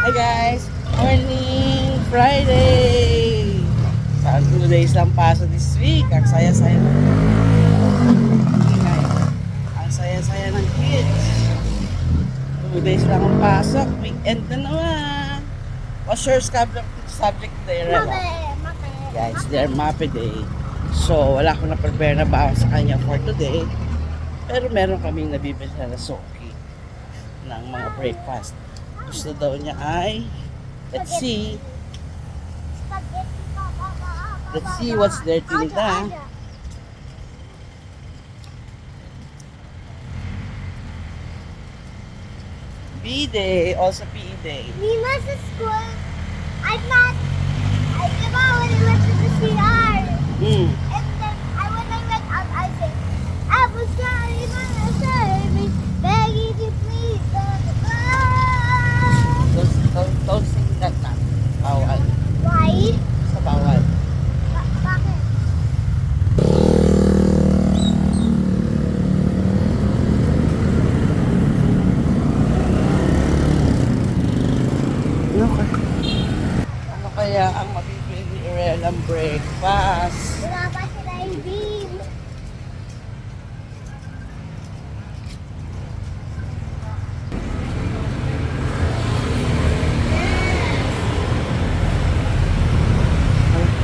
Hi guys! Morning! Friday! Saan 2 days lang paso this week. Ang saya-saya ng ingay. Ang saya-saya ng kids. 2 days lang ang pasok. Weekend na naman. What's your subject today, Rela? Mape. Guys, they're MAPE day. So, wala akong na-prepare na baon sa kanya for today. Pero meron kaming nabibili na soki ng mga breakfast. Gusto daw niya ay, let's see what's their tinda. P-Day, also P-Day. We went to school. I'm not. I diba when we went to the CR. Mm. And then when I went out, I said, I was sorry, Mama, sorry. Begging you, please don't go. Don't sing that na. Bawal. Why? Sa bawal. Bakit? Ano kaya ang mabibili ni Irel ang breakfast? Wala pa sila yung bean.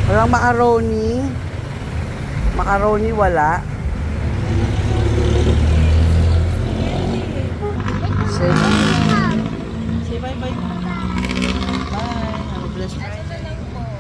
Walang macaroni. Macaroni wala. Say bye. Say bye-bye. Bye. Have a blessed Friday.